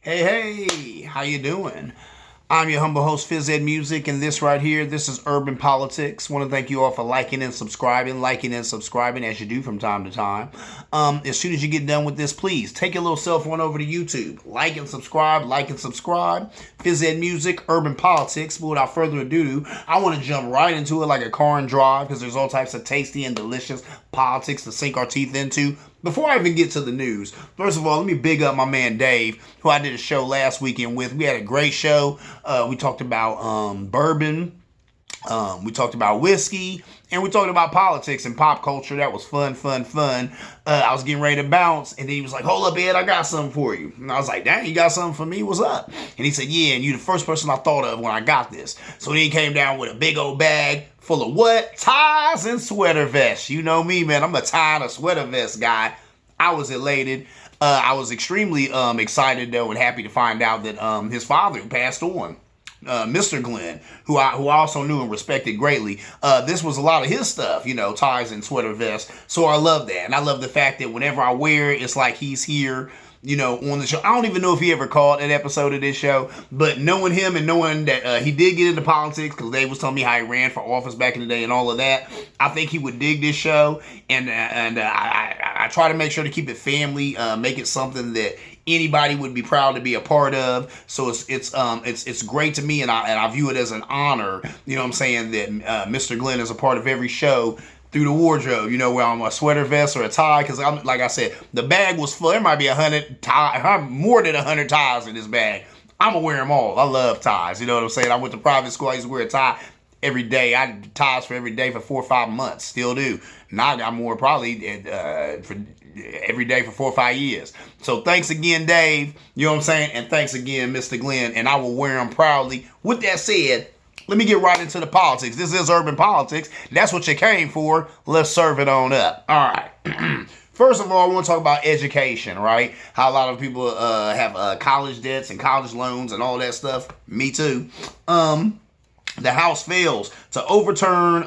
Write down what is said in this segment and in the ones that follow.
Hey, how you doing? I'm your humble host, Phizz Music, and this right here, this is Urban Politics. Want to thank you all for liking and subscribing as you do from time to time. As soon as you get done with this, please take your little cell phone over to YouTube. Like and subscribe. Phizz Music, Urban Politics. But without further ado, I want to jump right into it like a car and drive because there's all types of tasty and delicious politics to sink our teeth into. Before I even get to the news, first of all, let me big up my man Dave, who I did a show last weekend with. We had a great show. We talked about bourbon. We talked about whiskey. And we talked about politics and pop culture. That was fun. I was getting ready to bounce. And then he was like, hold up, Ed, I got something for you. And I was like, dang, you got something for me? What's up? And he said, yeah, and you're the first person I thought of when I got this. So then he came down with a big old bag full of what? Ties and sweater vests. You know me, man. I'm a tie and a sweater vest guy. I was elated. I was extremely excited, though, and happy to find out that his father passed on. Mr. Glenn, who I also knew and respected greatly. This was a lot of his stuff, ties and sweater vests. So I love that. And I love the fact that whenever I wear it, it's like he's here, on the show. I don't even know if he ever called an episode of this show, but knowing him and knowing that he did get into politics, because Dave was telling me how he ran for office back in the day and all of that, I think he would dig this show. And I try to make sure to keep it family, make it something that anybody would be proud to be a part of. So it's great to me, and I view it as an honor. You know what I'm saying, that Mr. Glenn is a part of every show through the wardrobe. Where I'm a sweater vest or a tie, because I'm like I said, the bag was full. There might be 100 ties, more than 100 ties in this bag. I'm gonna wear them all. I love ties. You know what I'm saying? I went to private school. I used to wear a tie every day. I had ties for every day for 4 or 5 months. Still do. Now I got more probably for every day for 4 or 5 years. So thanks again, Dave. You know what I'm saying? And thanks again, Mr. Glenn. And I will wear them proudly. With that said, let me get right into the politics. This is Urban Politics. That's what you came for. Let's serve it on up. All right. First of all, I want to talk about education, right? How a lot of people have college debts and college loans and all that stuff. Me too. The House fails to overturn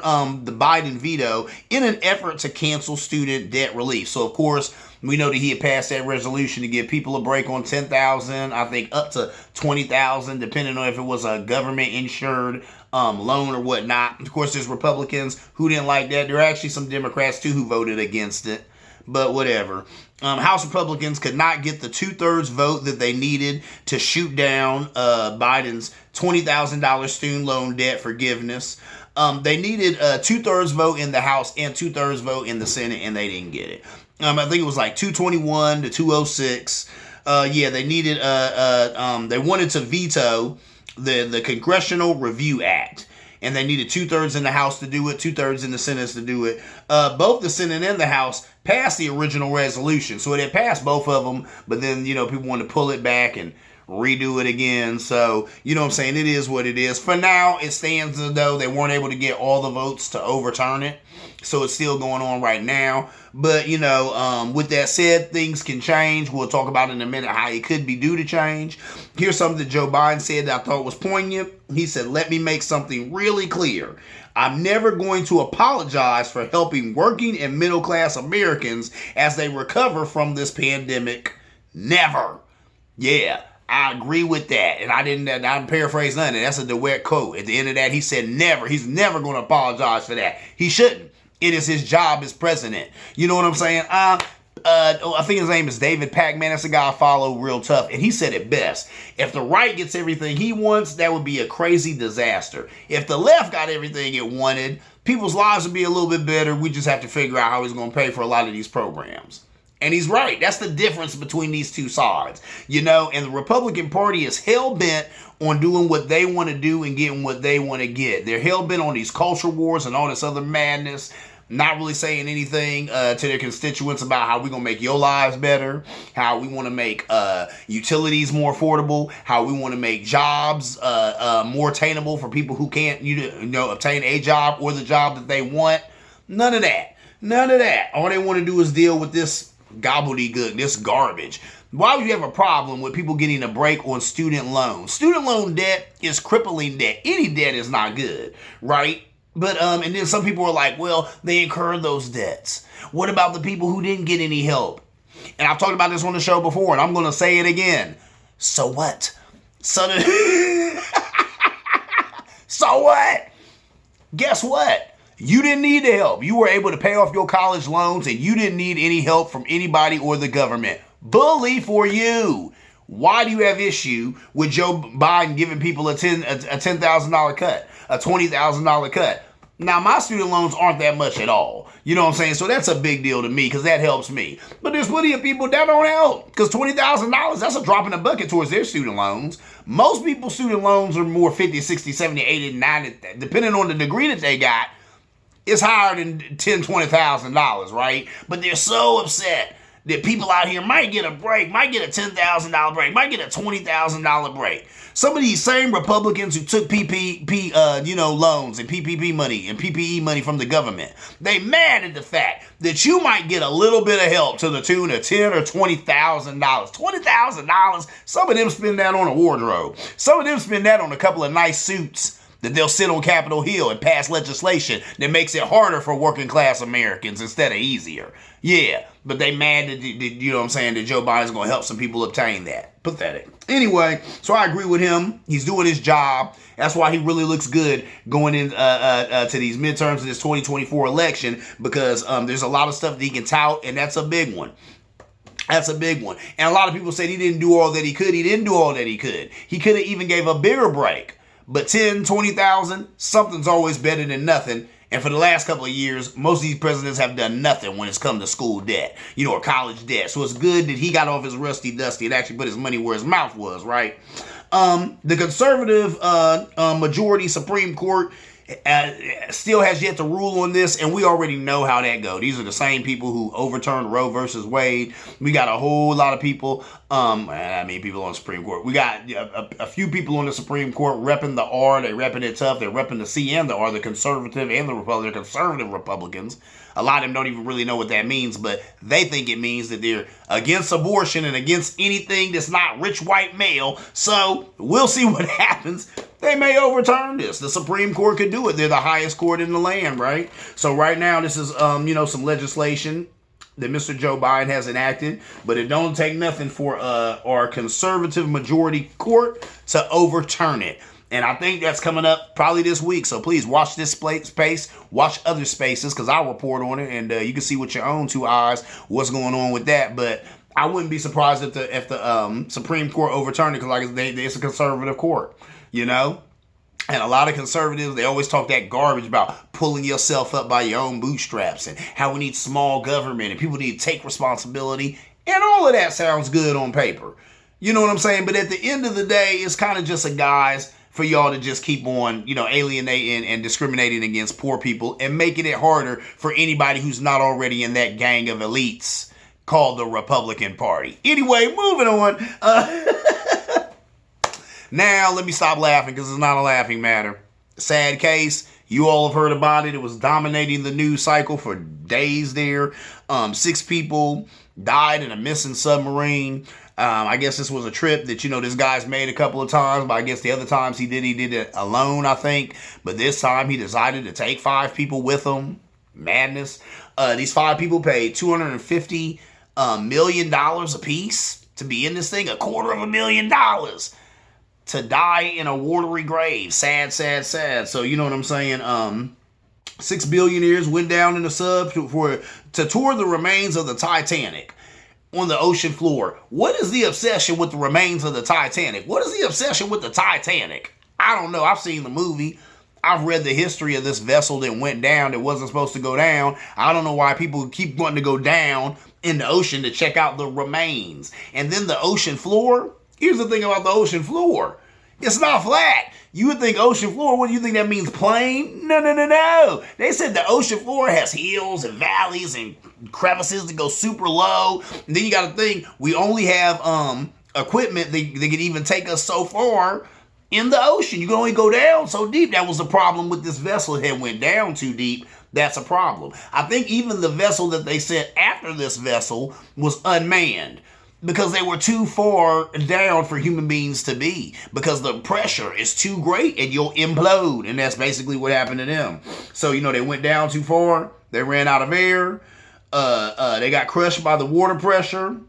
the Biden veto in an effort to cancel student debt relief. So, of course, we know that he had passed that resolution to give people a break on $10,000, I think up to $20,000, depending on if it was a government-insured loan or whatnot. Of course, there's Republicans who didn't like that. There are actually some Democrats, too, who voted against it. But whatever. House Republicans could not get the 2/3 vote that they needed to shoot down Biden's $20,000 student loan debt forgiveness. They needed a 2/3 vote in the House and 2/3 vote in the Senate, and they didn't get it. I think it was like 221 to 206. They needed. They wanted to veto the Congressional Review Act. And they needed 2/3 in the House to do it, 2/3 in the Senate to do it. Both the Senate and the House passed the original resolution. So it had passed both of them, but then, people wanted to pull it back and redo it again. So, you know what I'm saying? It is what it is. For now, it stands as though they weren't able to get all the votes to overturn it. So it's still going on right now. But, with that said, things can change. We'll talk about in a minute how it could be due to change. Here's something that Joe Biden said that I thought was poignant. He said, let me make something really clear. I'm never going to apologize for helping working and middle-class Americans as they recover from this pandemic. Never. Yeah. I agree with that. And I didn't paraphrase none of that. That's a direct quote. At the end of that, he said never. He's never going to apologize for that. He shouldn't. It is his job as president. You know what I'm saying? I think his name is David Packman. That's a guy I follow real tough. And he said it best. If the right gets everything he wants, that would be a crazy disaster. If the left got everything it wanted, people's lives would be a little bit better. We just have to figure out how he's going to pay for a lot of these programs. And he's right. That's the difference between these two sides. And the Republican Party is hell-bent on doing what they want to do and getting what they want to get. They're hell-bent on these culture wars and all this other madness, not really saying anything to their constituents about how we're going to make your lives better, how we want to make utilities more affordable, how we want to make jobs more attainable for people who can't obtain a job or the job that they want. None of that. All they want to do is deal with this gobbledygook, this garbage. Why would you have a problem with people getting a break on student loans? Student loan debt is crippling debt. Any debt is not good, right? But and then some people are like, well, they incurred those debts. What about the people who didn't get any help? And I've talked about this on the show before, and I'm going to say it again. So what? So, so what? Guess what? You didn't need the help. You were able to pay off your college loans and you didn't need any help from anybody or the government. Bully for you. Why do you have issue with Joe Biden giving people a $10,000 cut, a $20,000 cut? Now, my student loans aren't that much at all. You know what I'm saying? So that's a big deal to me because that helps me. But there's plenty of people that don't help because $20,000, that's a drop in the bucket towards their student loans. Most people's student loans are more 50, 60, 70, 80, 90, depending on the degree that they got. It's higher than $10,000, $20,000, right? But they're so upset that people out here might get a break, might get a $10,000 break, might get a $20,000 break. Some of these same Republicans who took loans and PPP money and PPE money from the government, they mad at the fact that you might get a little bit of help to the tune of $10,000 or $20,000. $20,000, some of them spend that on a wardrobe. Some of them spend that on a couple of nice suits that they'll sit on Capitol Hill and pass legislation that makes it harder for working class Americans instead of easier. Yeah, but they mad that, you know what I'm saying, that Joe Biden's going to help some people obtain that. Pathetic. Anyway, so I agree with him. He's doing his job. That's why he really looks good going in to these midterms of this 2024 election because there's a lot of stuff that he can tout, and that's a big one. That's a big one. And a lot of people said he didn't do all that he could. He didn't do all that he could. He could have even gave a bigger break. But 10, 20,000, something's always better than nothing. And for the last couple of years, most of these presidents have done nothing when it's come to school debt, or college debt. So it's good that he got off his rusty dusty and actually put his money where his mouth was, right? The conservative majority Supreme Court still has yet to rule on this, and we already know how that goes. These are the same people who overturned Roe versus Wade. We got a whole lot of people, people on the Supreme Court. We got a few people on the Supreme Court repping the R. They repping it tough. They're repping the C and the R, the conservative and the Republican. They're conservative Republicans. A lot of them don't even really know what that means, but they think it means that they're against abortion and against anything that's not rich white male. So we'll see what happens. They may overturn this. The Supreme Court could do it. They're the highest court in the land, right? So right now, this is, some legislation that Mr. Joe Biden has enacted, but it don't take nothing for our conservative majority court to overturn it. And I think that's coming up probably this week. So please watch this space, watch other spaces, because I'll report on it, and you can see with your own two eyes what's going on with that. But I wouldn't be surprised if the Supreme Court overturned it, because it's a conservative court, And a lot of conservatives, they always talk that garbage about pulling yourself up by your own bootstraps and how we need small government and people need to take responsibility. And all of that sounds good on paper. You know what I'm saying? But at the end of the day, it's kind of just a guise for y'all to just keep on, alienating and discriminating against poor people and making it harder for anybody who's not already in that gang of elites called the Republican Party. Anyway, moving on. Now, let me stop laughing because it's not a laughing matter. Sad case. You all have heard about it. It was dominating the news cycle for days there. 6 people died in a missing submarine. I guess this was a trip that, this guy's made a couple of times, but I guess the other times he did it alone, I think. But this time he decided to take 5 people with him. Madness. These 5 people paid $250 million apiece to be in this thing, $250,000 to die in a watery grave. Sad, sad, sad. So you know what I'm saying? 6 billionaires went down in the sub to tour the remains of the Titanic on the ocean floor. What is the obsession with the remains of the Titanic? What is the obsession with the Titanic? I don't know. I've seen the movie. I've read the history of this vessel that went down that wasn't supposed to go down. I don't know why people keep wanting to go down in the ocean to check out the remains. And then the ocean floor. Here's the thing about the ocean floor. It's not flat. You would think ocean floor, what do you think that means, plain? No. They said the ocean floor has hills and valleys and crevices that go super low. And then you got to think, we only have equipment that can even take us so far in the ocean. You can only go down so deep. That was the problem with this vessel. It had went down too deep. That's a problem. I think even the vessel that they sent after this vessel was unmanned, because they were too far down for human beings to be, because the pressure is too great and you'll implode. And that's basically what happened to them. So, they went down too far. They ran out of air. They got crushed by the water pressure.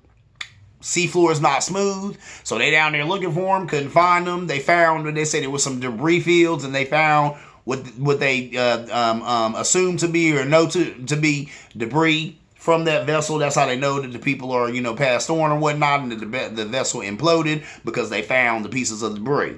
Seafloor is not smooth. So they down there looking for them, couldn't find them. They said it was some debris fields, and they found what they assumed to be or know to be debris from that vessel. That's how they know that the people are, passed on or whatnot, and the vessel imploded because they found the pieces of debris.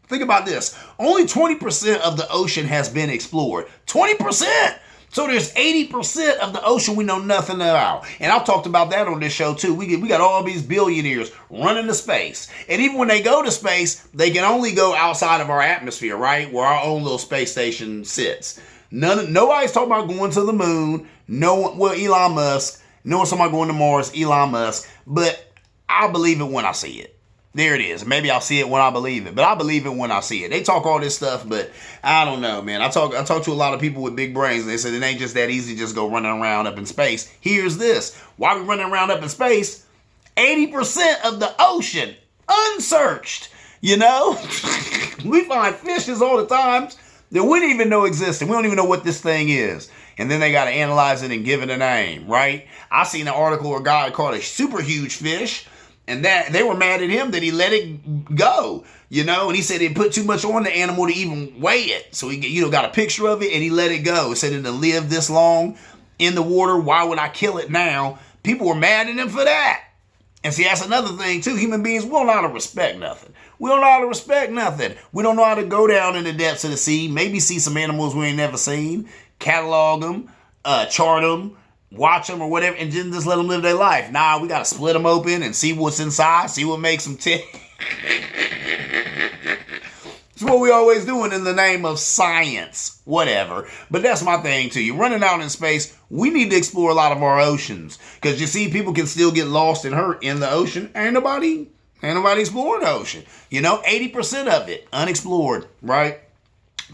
Think about this. Only 20% of the ocean has been explored. 20%! So there's 80% of the ocean we know nothing about. And I've talked about that on this show too. We got all these billionaires running to space. And even when they go to space, they can only go outside of our atmosphere, right? Where our own little space station sits. Nobody's talking about going to the moon. Elon Musk. No one's talking about going to Mars, Elon Musk. But I'll believe it when I see it. There it is. Maybe I'll see it when I believe it, but I believe it when I see it. They talk all this stuff, but I don't know, man. I talk to a lot of people with big brains, and they said it ain't just that easy to just go running around up in space. Here's this. Why we running around up in space? 80% of the ocean unsearched, We find fishes all the time that we didn't even know existed. We don't even know what this thing is. And then they got to analyze it and give it a name, right? I seen an article where a guy caught a super huge fish, and that they were mad at him that he let it go, and he said it put too much on the animal to even weigh it. So he, got a picture of it and he let it go. Said it to live this long in the water. Why would I kill it now? People were mad at him for that. And see, that's another thing too. Human beings, we don't know how to respect nothing. We don't know how to respect nothing. We don't know how to go down in the depths of the sea. Maybe see some animals we ain't never seen, catalog them, chart them, watch them or whatever, and just let them live their life. Nah, we got to split them open and see what's inside, see what makes them tick. It's what we always doing in the name of science, whatever. But that's my thing too. You're running out in space. We need to explore a lot of our oceans, because you see, people can still get lost and hurt in the ocean. Ain't nobody exploring the ocean. 80% of it unexplored, right?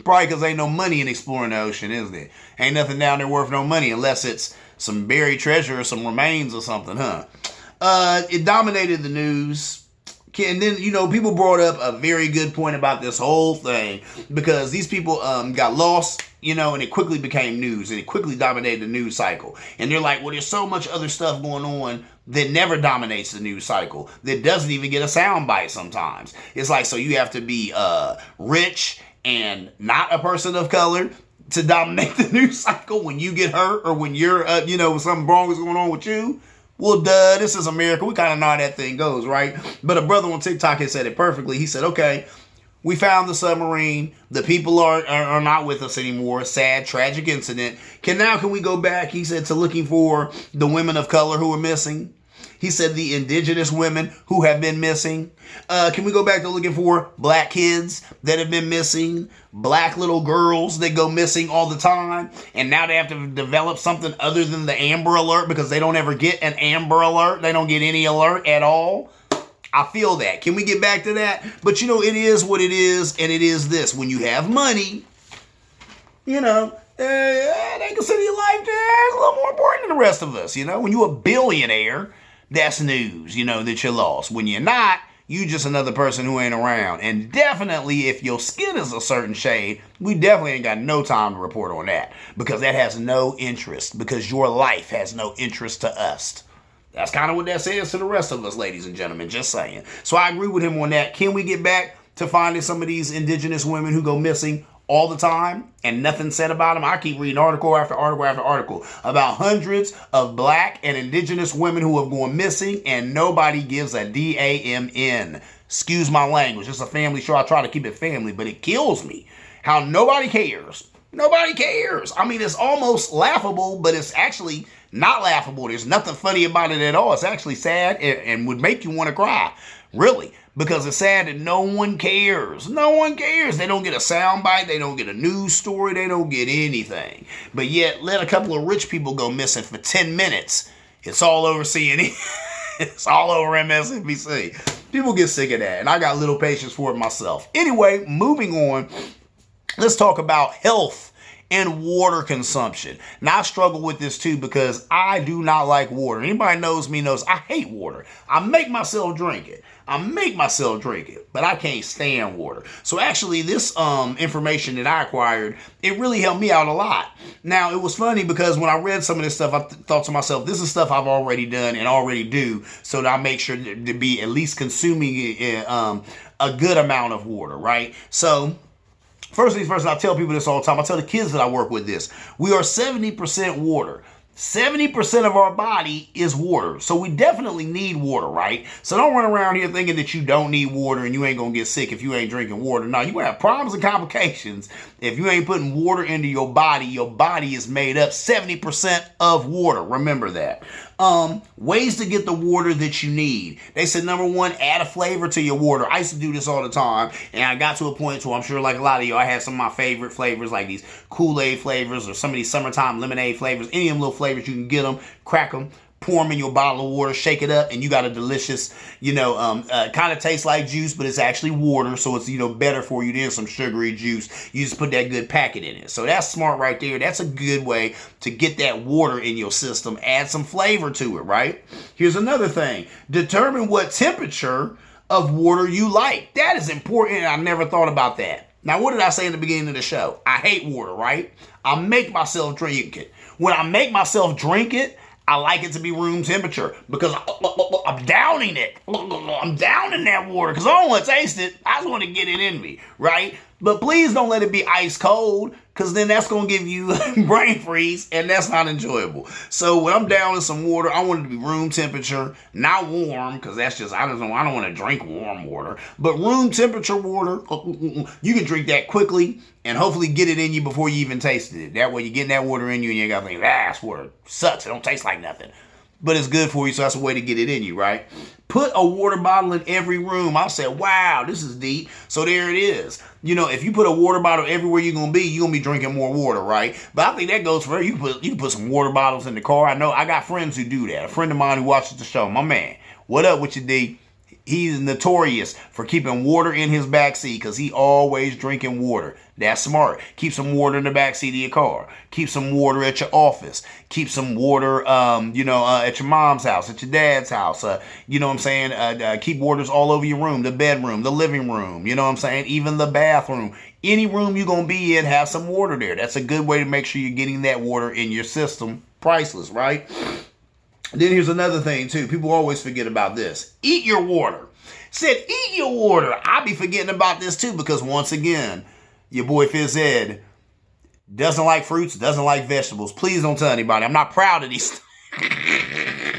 Probably because ain't no money in exploring the ocean, is there? Ain't nothing down there worth no money unless it's some buried treasure or some remains or something, huh? It dominated the news. And then, people brought up a very good point about this whole thing, because these people got lost, and it quickly became news, and it quickly dominated the news cycle. And they're like, well, there's so much other stuff going on that never dominates the news cycle, that doesn't even get a soundbite sometimes. It's like, so you have to be rich and not a person of color to dominate the news cycle when you get hurt, or when you're, something wrong is going on with you. Well, duh, this is America. We kind of know how that thing goes, right? But a brother on TikTok had said it perfectly. He said, okay, we found the submarine. The people are not with us anymore. Sad, tragic incident. Can we go back, he said, to looking for the women of color who are missing? He said the indigenous women who have been missing. Can we go back to looking for black kids that have been missing? Black little girls that go missing all the time. And now they have to develop something other than the Amber Alert, because they don't ever get an Amber Alert. They don't get any alert at all. I feel that. Can we get back to that? But it is what it is. And it is this. When you have money, they consider your life a little more important than the rest of us. When you're a billionaire, that's news, that you're lost. When you're not, you just another person who ain't around. And definitely, if your skin is a certain shade, we definitely ain't got no time to report on that, because that has no interest, because your life has no interest to us. That's kind of what that says to the rest of us, ladies and gentlemen, just saying. So I agree with him on that. Can we get back to finding some of these indigenous women who go missing all the time and nothing said about them? I keep reading article after article after article about hundreds of black and indigenous women who have gone missing, and nobody gives a damn. Excuse my language. It's a family show. I try to keep it family, but it kills me how nobody cares. Nobody cares. I mean, it's almost laughable, but it's actually not laughable. There's nothing funny about it at all. It's actually sad and would make you want to cry. Really. Because it's sad that no one cares. No one cares. They don't get a soundbite. They don't get a news story. They don't get anything. But yet, let a couple of rich people go missing for 10 minutes. It's all over CNN. It's all over MSNBC. People get sick of that. And I got little patience for it myself. Anyway, moving on. Let's talk about health and water consumption. Now I struggle with this too because I do not like water. Anybody knows me knows I hate water. I make myself drink it. But I can't stand water. So actually this information that I acquired, it really helped me out a lot. Now it was funny because when I read some of this stuff, I thought to myself, this is stuff I've already done and already do, so that I make sure to be at least consuming a good amount of water, right? So first things first, and I tell people this all the time. I tell the kids that I work with this. We are 70% water. 70% of our body is water. So we definitely need water, right? So don't run around here thinking that you don't need water and you ain't going to get sick if you ain't drinking water. No, you're going to have problems and complications if you ain't putting water into your body. Your body is made up 70% of water. Remember that. Ways to get the water that you need. They said, number one, add a flavor to your water. I used to do this all the time, and I got to a point where I'm sure like a lot of you, I had some of my favorite flavors, like these Kool-Aid flavors or some of these summertime lemonade flavors. Any of them little flavors, you can get them, crack them, pour them in your bottle of water, shake it up, and you got a delicious, kind of tastes like juice, but it's actually water, so it's, better for you than some sugary juice. You just put that good packet in it. So that's smart right there. That's a good way to get that water in your system. Add some flavor to it, right? Here's another thing. Determine what temperature of water you like. That is important, and I never thought about that. Now, what did I say in the beginning of the show? I hate water, right? I make myself drink it. When I make myself drink it, I like it to be room temperature because I'm downing it. I'm downing that water because I don't want to taste it. I just want to get it in me, right? But please don't let it be ice cold because then that's going to give you brain freeze and that's not enjoyable. So when I'm downing some water, I want it to be room temperature, not warm because that's just, I don't want to drink warm water. But room temperature water, you can drink that quickly and hopefully get it in you before you even tasted it. That way you're getting that water in you and you got to think, this water sucks. It don't taste like nothing. But it's good for you, so that's a way to get it in you, right? Put a water bottle in every room. I said, wow, this is deep. So there it is. If you put a water bottle everywhere you're going to be drinking more water, right? But I think that goes for you. You can put some water bottles in the car. I know I got friends who do that. A friend of mine who watches the show, my man, what up with you, D? He's notorious for keeping water in his backseat because he always drinking water. That's smart. Keep some water in the backseat of your car. Keep some water at your office. Keep some water, at your mom's house, at your dad's house. Keep waters all over your room, the bedroom, the living room. Even the bathroom. Any room you're going to be in, have some water there. That's a good way to make sure you're getting that water in your system. Priceless, right? Then here's another thing, too. People always forget about this. Eat your water. Said, eat your water. I be forgetting about this, too, because once again, your boy Phizz doesn't like fruits, doesn't like vegetables. Please don't tell anybody. I'm not proud of these.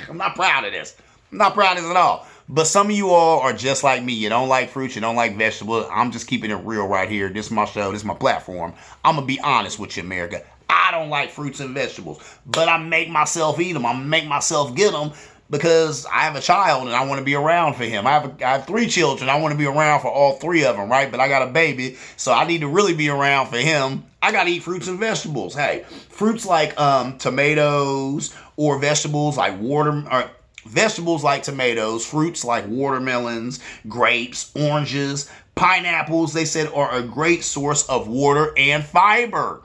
I'm not proud of this. I'm not proud of this at all. But some of you all are just like me. You don't like fruits. You don't like vegetables. I'm just keeping it real right here. This is my show. This is my platform. I'm going to be honest with you, America. I don't like fruits and vegetables, but I make myself eat them. I make myself get them because I have a child and I want to be around for him. I have 3 children. I want to be around for all 3 of them, right? But I got a baby, so I need to really be around for him. I got to eat fruits and vegetables. Hey, fruits like tomatoes or vegetables like vegetables like tomatoes, fruits like watermelons, grapes, oranges, pineapples, they said, are a great source of water and fiber.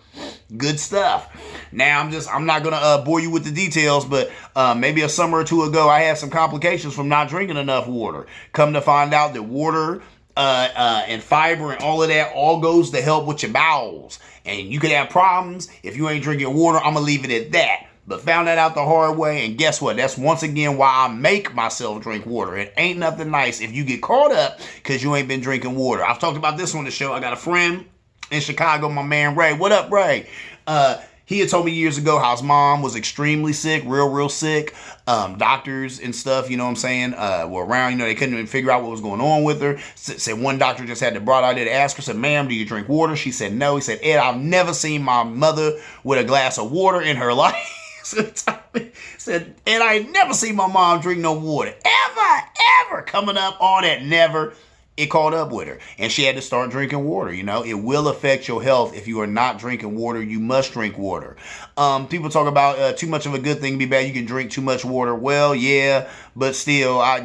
Good stuff. Now, I'm not going to bore you with the details, but maybe a summer or 2 ago, I had some complications from not drinking enough water. Come to find out that water and fiber and all of that all goes to help with your bowels. And you could have problems if you ain't drinking water. I'm going to leave it at that. But found that out the hard way, and guess what? That's once again why I make myself drink water. It ain't nothing nice if you get caught up because you ain't been drinking water. I've talked about this on the show. I got a friend in Chicago, my man Ray. What up, Ray? He had told me years ago how his mom was extremely sick, real sick. Doctors and stuff, were around. They couldn't even figure out what was going on with her. Said one doctor just had to brought out there to ask her, said, ma'am, do you drink water? She said no. He said, Ed, I've never seen my mother with a glass of water in her life. Said, and I never seen my mom drink no water. Ever. Coming up on that, never. It caught up with her. And she had to start drinking water. It will affect your health if you are not drinking water. You must drink water. People talk about too much of a good thing be bad. You can drink too much water. Well, yeah, but still, I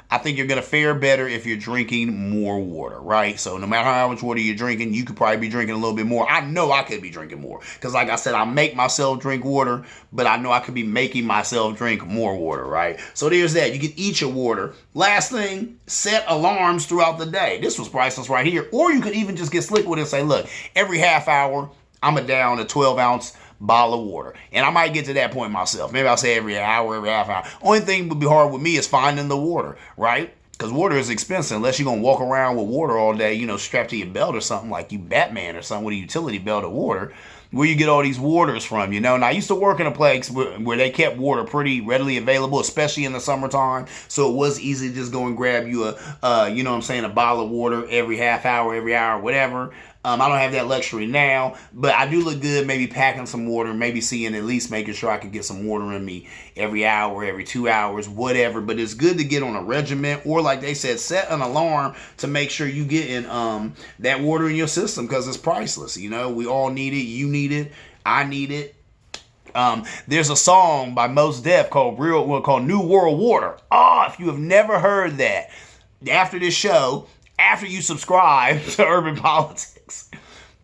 I think you're going to fare better if you're drinking more water, right? So no matter how much water you're drinking, you could probably be drinking a little bit more. I know I could be drinking more because like I said, I make myself drink water, but I know I could be making myself drink more water, right? So there's that. You can eat your water. Last thing, set alarms throughout the day. This was priceless right here. Or you could even just get slick with it and say, look, every half hour, I'm going to down a 12-ounce bottle of water. And I might get to that point myself. Maybe I'll say every hour, every half hour. Only thing would be hard with me is finding the water, right? Because water is expensive unless you're going to walk around with water all day, strapped to your belt or something like you Batman or something with a utility belt of water. Where you get all these waters from, And I used to work in a place where they kept water pretty readily available, especially in the summertime. So it was easy to just go and grab you a bottle of water every half hour, every hour, whatever. I don't have that luxury now, but I do look good maybe packing some water, maybe at least making sure I could get some water in me every hour, every 2 hours, whatever. But it's good to get on a regimen or like they said, set an alarm to make sure you get in that water in your system because it's priceless. We all need it. You need it. I need it. There's a song by Mos Def called New World Water. If you have never heard that, after this show, after you subscribe to Urban Politics,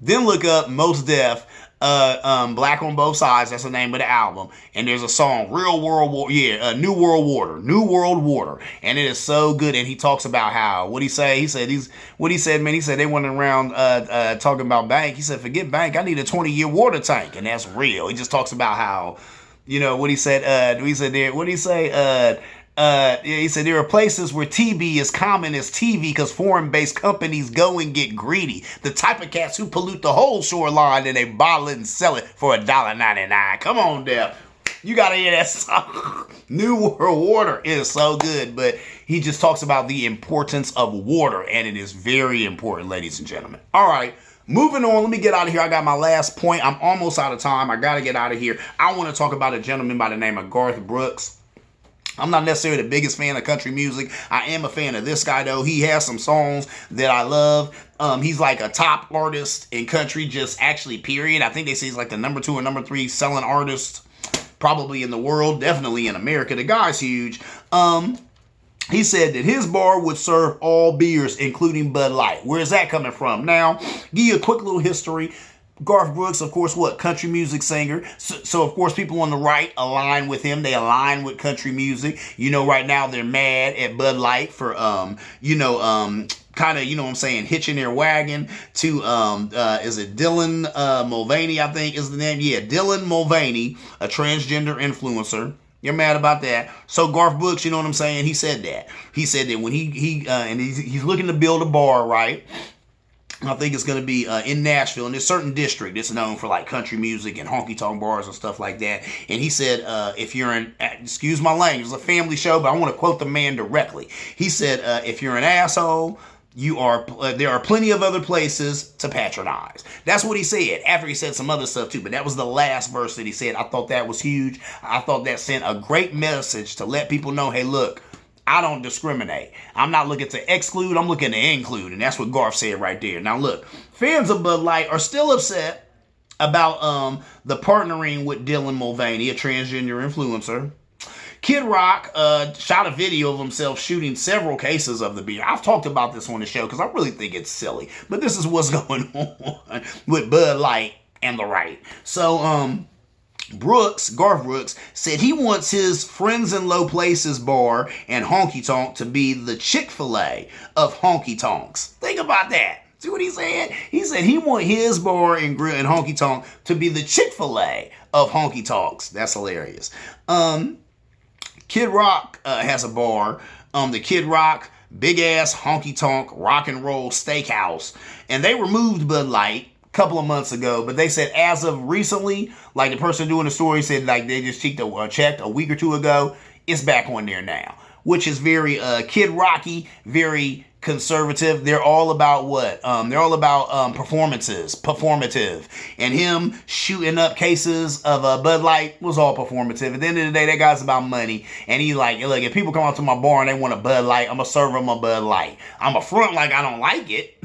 then look up Mos Def, Black on Both Sides. That's the name of the album. And there's a song, New World Water. And it is so good. And he talks about how, what he said, man, he said they went around talking about bank. He said, forget bank, I need a 20-year water tank. And that's real. He just talks about how, what he said, he said there are places where TB is common as TV because foreign-based companies go and get greedy. The type of cats who pollute the whole shoreline and they bottle it and sell it for $1.99. Come on, Def. You got to hear that song. New World Water is so good, but he just talks about the importance of water, and it is very important, ladies and gentlemen. All right. Moving on, let me get out of here. I got my last point. I'm almost out of time. I got to get out of here. I want to talk about a gentleman by the name of Garth Brooks. I'm not necessarily the biggest fan of country music. I am a fan of this guy, though. He has some songs that I love. He's like a top artist in country, just actually, period. I think they say he's like the number 2 or number 3 selling artist probably in the world, definitely in America. The guy's huge. He said that his bar would serve all beers, including Bud Light. Where is that coming from? Now, give you a quick little history. Garth Brooks, of course, country music singer. So, of course, people on the right align with him. They align with country music. Right now they're mad at Bud Light for, kind of, hitching their wagon to, is it Dylan Mulvaney, I think is the name? Yeah, Dylan Mulvaney, a transgender influencer. You're mad about that. So Garth Brooks, he said that. He said that when he's looking to build a bar, right? I think it's going to be in Nashville, in this certain district. It's known for like country music and honky-tonk bars and stuff like that. And he said, if you're excuse my language, it's a family show, but I want to quote the man directly. He said, if you're an asshole, there are plenty of other places to patronize. That's what he said, after he said some other stuff too. But that was the last verse that he said. I thought that was huge. I thought that sent a great message to let people know, hey, look, I don't discriminate. I'm not looking to exclude. I'm looking to include. And that's what Garth said right there. Now, look, fans of Bud Light are still upset about the partnering with Dylan Mulvaney, a transgender influencer. Kid Rock shot a video of himself shooting several cases of the beer. I've talked about this on the show because I really think it's silly. But this is what's going on with Bud Light and the right. So, Garth Brooks, said he wants his Friends in Low Places bar and honky tonk to be the Chick-fil-A of honky tonks. Think about that. See what he said? He said he want his bar and grill and honky tonk to be the Chick-fil-A of honky tonks. That's hilarious. Kid Rock has a bar, the Kid Rock Big Ass Honky Tonk Rock and Roll Steakhouse, and they removed Bud Light couple of months ago, but they said as of recently, like the person doing the story said, like they just checked a week or two ago, it's back on there now, which is very Kid Rocky, very conservative. They're all about what? They're all about performative, and him shooting up cases of Bud Light was all performative. At the end of the day, that guy's about money, and he like, look, if people come out to my bar and they want a Bud Light, I'm gonna serve them a Bud Light. I'm a front like I don't like it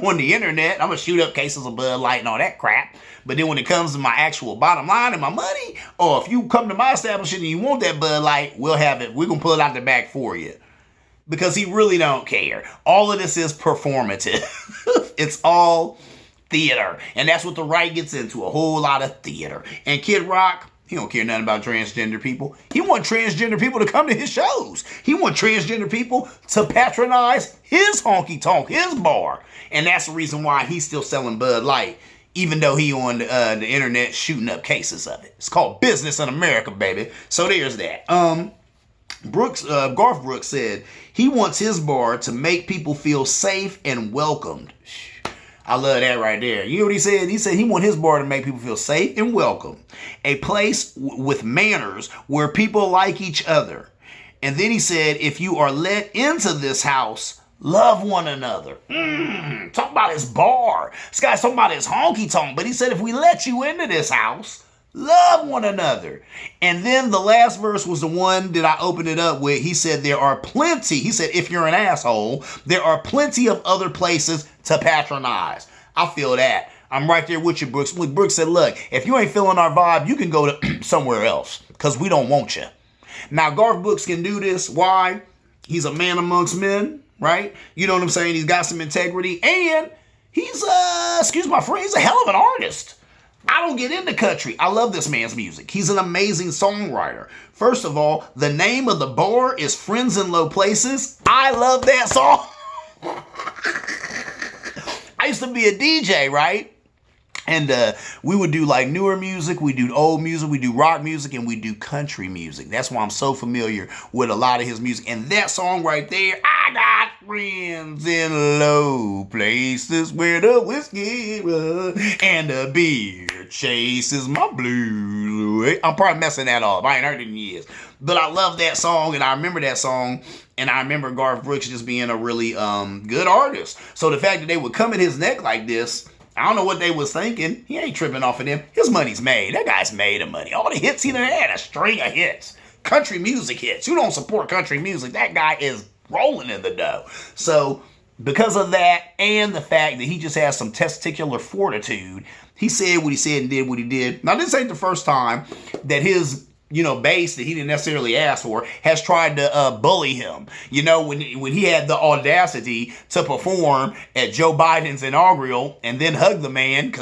on the internet. I'm gonna shoot up cases of Bud Light and all that crap. But then when it comes to my actual bottom line and my money, or if you come to my establishment and you want that Bud Light, we'll have it. We're gonna pull it out the back for you. because he really don't care. All of this is performative. It's all theater. And that's what the right gets into, a whole lot of theater. And Kid Rock, he don't care nothing about transgender people. He want transgender people to come to his shows. He want transgender people to patronize his honky tonk, his bar. And that's the reason why he's still selling Bud Light, even though he on the internet shooting up cases of it. It's called business in America, baby. So there's that. Garth Brooks said he wants his bar to make people feel safe and welcomed. I love that right there. You know what he said? He said he wants his bar to make people feel safe and welcome. A place with manners where people like each other. And then he said, if you are let into this house, love one another. Talk about his bar. This guy's talking about his honky tonk. But he said, if we let you into this house, love one another. And then the last verse was the one that I opened it up with. He said, there are plenty. He said, if you're an asshole, there are plenty of other places to patronize. I feel that. I'm right there with you, Brooks. Brooks said, look, if you ain't feeling our vibe, you can go to somewhere else because we don't want you. Now, Garth Brooks can do this. Why? He's a man amongst men, right? You know what I'm saying? He's got some integrity. And he's, excuse my friend, he's a hell of an artist. I don't get into country. I love this man's music. He's an amazing songwriter. First of all, the name of the bar is Friends in Low Places. I love that song. I used to be a DJ, right? And we would do like newer music, we do old music, we do rock music, and we do country music. That's why I'm so familiar with a lot of his music. And that song right there, I got friends in low places where the whiskey runs and the beer chases my blues. I'm probably messing that up. I ain't heard it in years. But I love that song, and I remember that song, and I remember Garth Brooks just being a really good artist. So the fact that they would come at his neck like this, I don't know what they was thinking. He ain't tripping off of them. His money's made. That guy's made of money. All the hits he done had, a string of hits. Country music hits. You don't support country music. That guy is rolling in the dough. So because of that and the fact that he just has some testicular fortitude, he said what he said and did what he did. Now, this ain't the first time that his base that he didn't necessarily ask for has tried to bully him. When he had the audacity to perform at Joe Biden's inaugural and then hug the man because